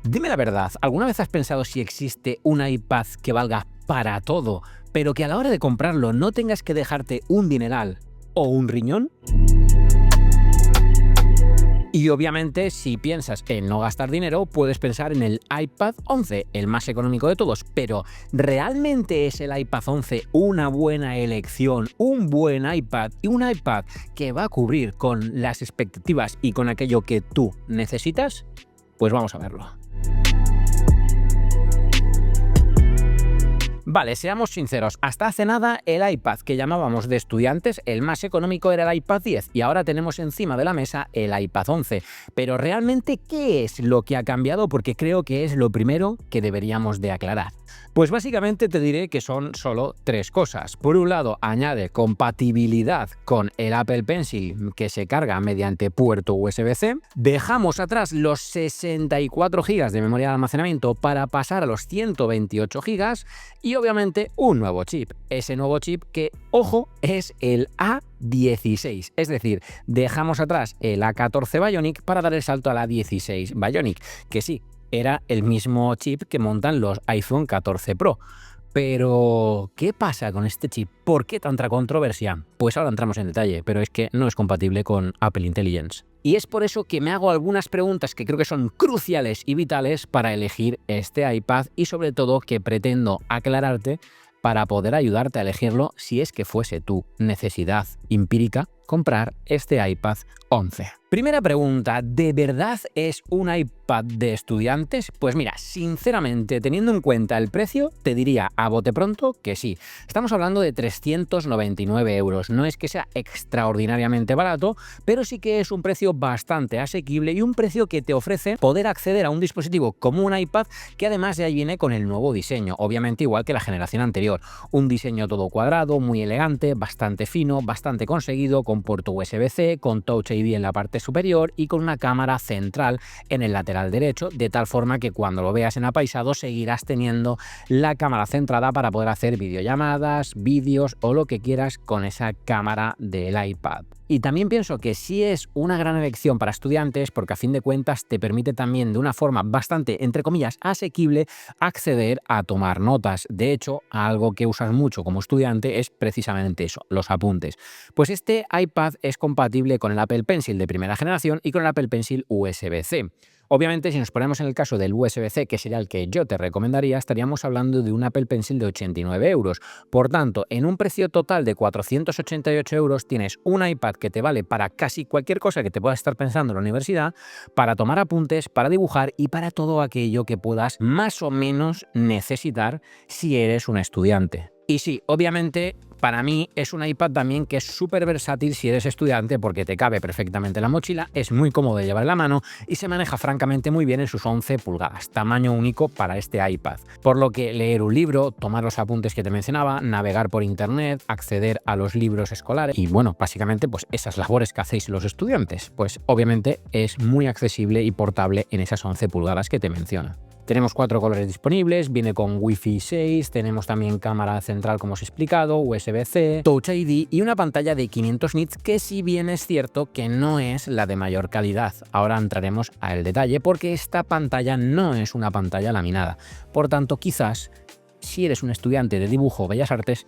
Dime la verdad, ¿alguna vez has pensado si existe un iPad que valga para todo, pero que a la hora de comprarlo no tengas que dejarte un dineral o un riñón? Y obviamente, si piensas en no gastar dinero, puedes pensar en el iPad 11, el más económico de todos. Pero, ¿realmente es el iPad 11 una buena elección, un buen iPad y un iPad que va a cubrir con las expectativas y con aquello que tú necesitas? Pues vamos a verlo. Vale, seamos sinceros, hasta hace nada el iPad que llamábamos de estudiantes, el más económico, era el iPad 10 y ahora tenemos encima de la mesa el iPad 11. Pero realmente, ¿qué es lo que ha cambiado? Porque creo que es lo primero que deberíamos de aclarar. Pues básicamente te diré que son solo tres cosas. Por un lado, añade compatibilidad con el Apple Pencil que se carga mediante puerto USB-C. Dejamos atrás los 64 GB de memoria de almacenamiento para pasar a los 128 GB y obviamente un nuevo chip. Ese nuevo chip que, ojo, es el A16. Es decir, dejamos atrás el A14 Bionic para dar el salto a la A16 Bionic, que sí, era el mismo chip que montan los iPhone 14 Pro. Pero, ¿qué pasa con este chip? ¿Por qué tanta controversia? Pues ahora entramos en detalle, pero es que no es compatible con Apple Intelligence. Y es por eso que me hago algunas preguntas que creo que son cruciales y vitales para elegir este iPad y sobre todo que pretendo aclararte para poder ayudarte a elegirlo si es que fuese tu necesidad empírica comprar este iPad 11. Primera pregunta, ¿de verdad es un iPad de estudiantes? Pues mira, sinceramente, teniendo en cuenta el precio, te diría a bote pronto que sí. Estamos hablando de 399 euros. No es que sea extraordinariamente barato, pero sí que es un precio bastante asequible y un precio que te ofrece poder acceder a un dispositivo como un iPad que además ya viene con el nuevo diseño, obviamente igual que la generación anterior. Un diseño todo cuadrado, muy elegante, bastante fino, bastante conseguido, con puerto USB-C, con Touch ID en la parte superior y con una cámara central en el lateral derecho, de tal forma que cuando lo veas en apaisado seguirás teniendo la cámara centrada para poder hacer videollamadas, vídeos o lo que quieras con esa cámara del iPad. Y también pienso que sí es una gran elección para estudiantes porque a fin de cuentas te permite también de una forma bastante, entre comillas, asequible acceder a tomar notas. De hecho, algo que usas mucho como estudiante es precisamente eso, los apuntes. Pues este iPad es compatible con el Apple Pencil de primera generación y con el Apple Pencil USB-C. Obviamente, si nos ponemos en el caso del USB-C, que sería el que yo te recomendaría, estaríamos hablando de un Apple Pencil de 89 euros. Por tanto, en un precio total de 488 euros tienes un iPad que te vale para casi cualquier cosa que te puedas estar pensando en la universidad, para tomar apuntes, para dibujar y para todo aquello que puedas más o menos necesitar si eres un estudiante. Y sí, obviamente, para mí es un iPad también que es súper versátil si eres estudiante porque te cabe perfectamente en la mochila, es muy cómodo de llevar en la mano y se maneja francamente muy bien en sus 11 pulgadas, tamaño único para este iPad. Por lo que leer un libro, tomar los apuntes que te mencionaba, navegar por internet, acceder a los libros escolares y bueno, básicamente pues esas labores que hacéis los estudiantes, pues obviamente es muy accesible y portable en esas 11 pulgadas que te menciono. Tenemos 4 colores disponibles, viene con Wi-Fi 6, tenemos también cámara central como os he explicado, USB-C, Touch ID y una pantalla de 500 nits que si bien es cierto que no es la de mayor calidad. Ahora entraremos al detalle porque esta pantalla no es una pantalla laminada. Por tanto, quizás si eres un estudiante de dibujo o bellas artes,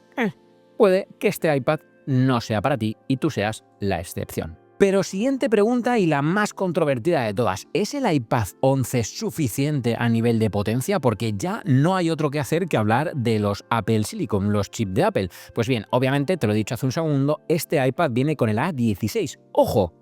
puede que este iPad no sea para ti y tú seas la excepción. Pero siguiente pregunta y la más controvertida de todas, ¿es el iPad 11 suficiente a nivel de potencia? Porque ya no hay otro que hacer que hablar de los Apple Silicon, los chips de Apple. Pues bien, obviamente, te lo he dicho hace un segundo, este iPad viene con el A16. ¡Ojo!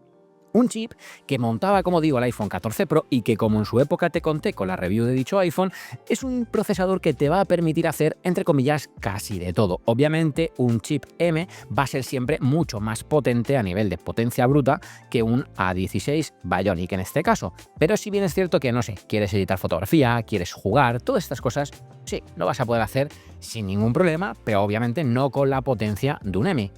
Un chip que montaba, como digo, el iPhone 14 Pro y que, como en su época te conté con la review de dicho iPhone, es un procesador que te va a permitir hacer, entre comillas, casi de todo. Obviamente, un chip M va a ser siempre mucho más potente a nivel de potencia bruta que un A16 Bionic en este caso. Pero si bien es cierto que, no sé, quieres editar fotografía, quieres jugar, todas estas cosas, sí, lo vas a poder hacer sin ningún problema, pero obviamente no con la potencia de un M.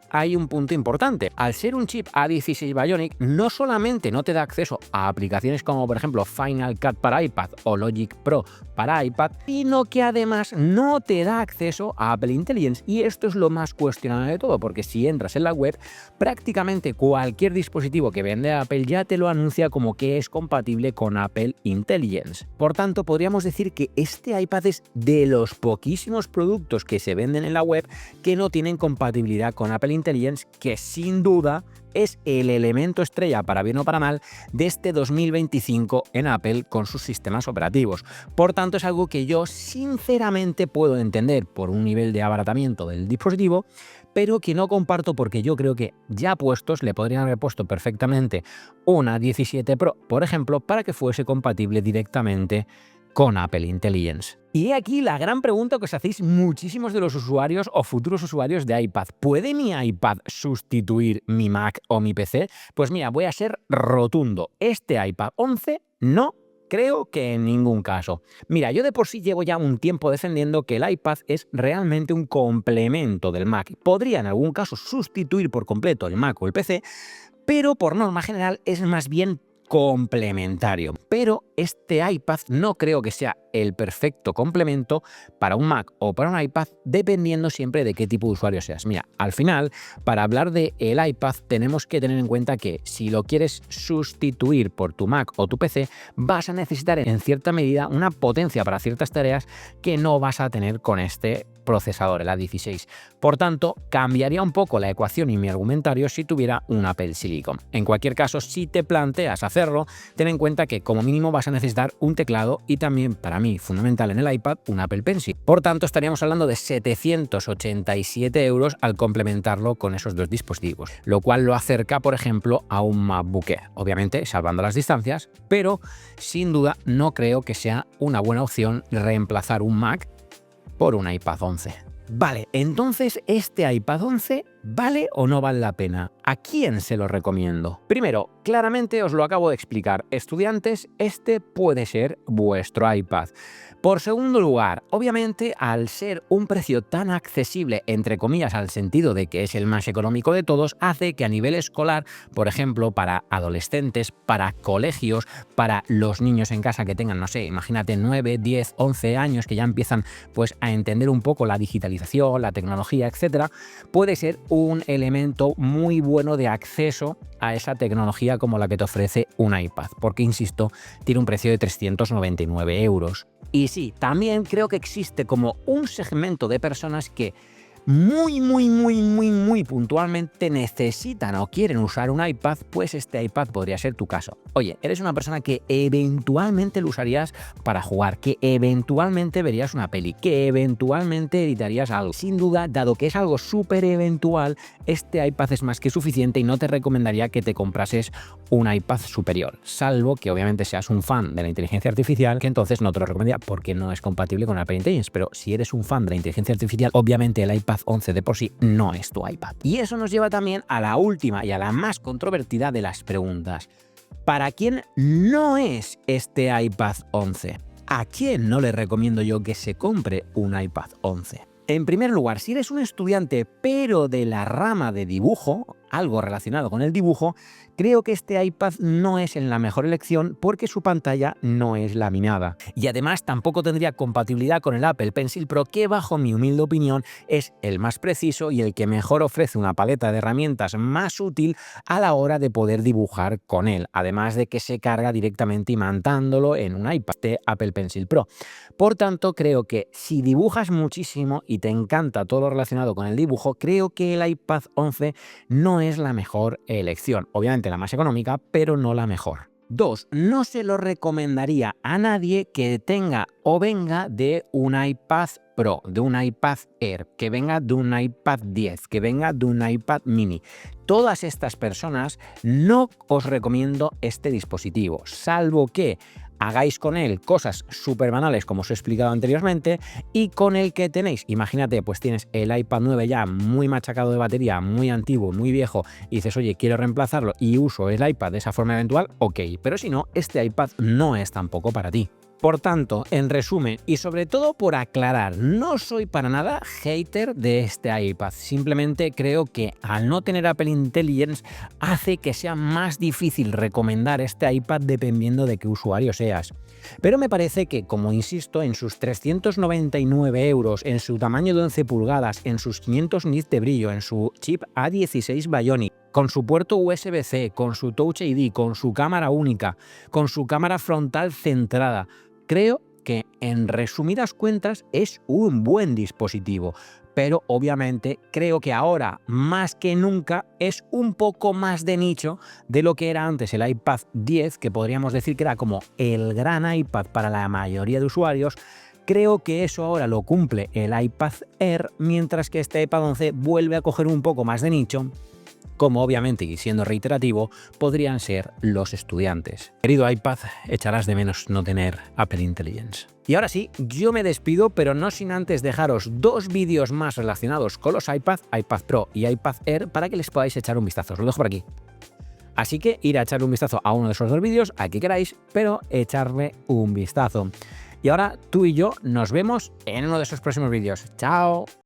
hay un punto importante. Al ser un chip A16 Bionic, no solamente no te da acceso a aplicaciones como por ejemplo Final Cut para iPad o Logic Pro para iPad, sino que además no te da acceso a Apple Intelligence. Y esto es lo más cuestionable de todo, porque si entras en la web, prácticamente cualquier dispositivo que vende Apple ya te lo anuncia como que es compatible con Apple Intelligence. Por tanto, podríamos decir que este iPad es de los poquísimos productos que se venden en la web que no tienen compatibilidad con Apple Intelligence, que sin duda es el elemento estrella, para bien o para mal, de este 2025 en Apple con sus sistemas operativos. Por tanto, es algo que yo sinceramente puedo entender por un nivel de abaratamiento del dispositivo, pero que no comparto, porque yo creo que ya puestos le podrían haber puesto perfectamente una 17 Pro, por ejemplo, para que fuese compatible directamente con Apple Intelligence. Y he aquí la gran pregunta que os hacéis muchísimos de los usuarios o futuros usuarios de iPad. ¿Puede mi iPad sustituir mi Mac o mi PC? Pues mira, voy a ser rotundo. Este iPad 11 no creo que en ningún caso. Mira, yo de por sí llevo ya un tiempo defendiendo que el iPad es realmente un complemento del Mac. Podría en algún caso sustituir por completo el Mac o el PC, pero por norma general es más bien complementario. Pero este iPad no creo que sea el perfecto complemento para un Mac o para un iPad, dependiendo siempre de qué tipo de usuario seas. Mira, al final, para hablar del iPad tenemos que tener en cuenta que si lo quieres sustituir por tu Mac o tu PC, vas a necesitar en cierta medida una potencia para ciertas tareas que no vas a tener con este procesador, el A16. Por tanto, cambiaría un poco la ecuación y mi argumentario si tuviera un Apple Silicon. En cualquier caso, si te planteas hacerlo, ten en cuenta que como mínimo vas a necesitar un teclado y también, para mí, fundamental en el iPad, un Apple Pencil. Por tanto, estaríamos hablando de 787 euros al complementarlo con esos dos dispositivos, lo cual lo acerca, por ejemplo, a un MacBook Air. Obviamente, salvando las distancias, pero sin duda no creo que sea una buena opción reemplazar un Mac por un iPad 11. Vale, entonces, ¿este iPad 11 vale o no vale la pena? ¿A quién se lo recomiendo? Primero, claramente os lo acabo de explicar. Estudiantes, este puede ser vuestro iPad. Por segundo lugar, obviamente, al ser un precio tan accesible, entre comillas, al sentido de que es el más económico de todos, hace que a nivel escolar, por ejemplo, para adolescentes, para colegios, para los niños en casa que tengan, no sé, imagínate 9, 10, 11 años, que ya empiezan pues a entender un poco la digitalización, la tecnología, etcétera, puede ser un elemento muy bueno de acceso a esa tecnología como la que te ofrece un iPad, porque, insisto, tiene un precio de 399 euros. Y sí, también creo que existe como un segmento de personas que muy puntualmente necesitan o quieren usar un iPad, pues este iPad podría ser tu caso. Oye, eres una persona que eventualmente lo usarías para jugar, que eventualmente verías una peli, que eventualmente editarías algo. Sin duda, dado que es algo súper eventual, este iPad es más que suficiente y no te recomendaría que te comprases un iPad superior, salvo que obviamente seas un fan de la inteligencia artificial, que entonces no te lo recomendaría porque no es compatible con Apple Intelligence. Pero si eres un fan de la inteligencia artificial, obviamente el iPad 11 de por sí no es tu iPad. Y eso nos lleva también a la última y a la más controvertida de las preguntas. ¿Para quién no es este iPad 11? ¿A quién no le recomiendo yo que se compre un iPad 11? En primer lugar, si eres un estudiante pero de la rama de dibujo, algo relacionado con el dibujo, creo que este iPad no es la mejor elección porque su pantalla no es laminada. Y además tampoco tendría compatibilidad con el Apple Pencil Pro, que bajo mi humilde opinión es el más preciso y el que mejor ofrece una paleta de herramientas más útil a la hora de poder dibujar con él, además de que se carga directamente imantándolo en un iPad de Apple Pencil Pro. Por tanto, creo que si dibujas muchísimo y te encanta todo lo relacionado con el dibujo, creo que el iPad 11 no es la mejor elección. Obviamente la más económica, pero no la mejor. 2. No se lo recomendaría a nadie que tenga o venga de un iPad Pro, de un iPad Air, que venga de un iPad 10, que venga de un iPad mini. Todas estas personas no os recomiendo este dispositivo, salvo que hagáis con él cosas súper banales como os he explicado anteriormente, y con el que tenéis, imagínate, pues tienes el iPad 9 ya muy machacado de batería, muy antiguo, muy viejo, y dices, oye, quiero reemplazarlo y uso el iPad de esa forma eventual, ok, pero si no, este iPad no es tampoco para ti. Por tanto, en resumen, y sobre todo por aclarar, no soy para nada hater de este iPad. Simplemente creo que al no tener Apple Intelligence hace que sea más difícil recomendar este iPad dependiendo de qué usuario seas. Pero me parece que, como insisto, en sus 399 euros, en su tamaño de 11 pulgadas, en sus 500 nits de brillo, en su chip A16 Bionic, con su puerto USB-C, con su Touch ID, con su cámara única, con su cámara frontal centrada, creo que, en resumidas cuentas, es un buen dispositivo. Pero obviamente creo que ahora, más que nunca, es un poco más de nicho de lo que era antes el iPad 10, que podríamos decir que era como el gran iPad para la mayoría de usuarios. Creo que eso ahora lo cumple el iPad Air, mientras que este iPad 11 vuelve a coger un poco más de nicho, como obviamente, y siendo reiterativo, podrían ser los estudiantes. Querido iPad, echarás de menos no tener Apple Intelligence. Y ahora sí, yo me despido, pero no sin antes dejaros dos vídeos más relacionados con los iPad Pro y iPad Air, para que les podáis echar un vistazo. Os lo dejo por aquí. Así que ir a echarle un vistazo a uno de esos dos vídeos, al que queráis, pero echarle un vistazo. Y ahora tú y yo nos vemos en uno de esos próximos vídeos. ¡Chao!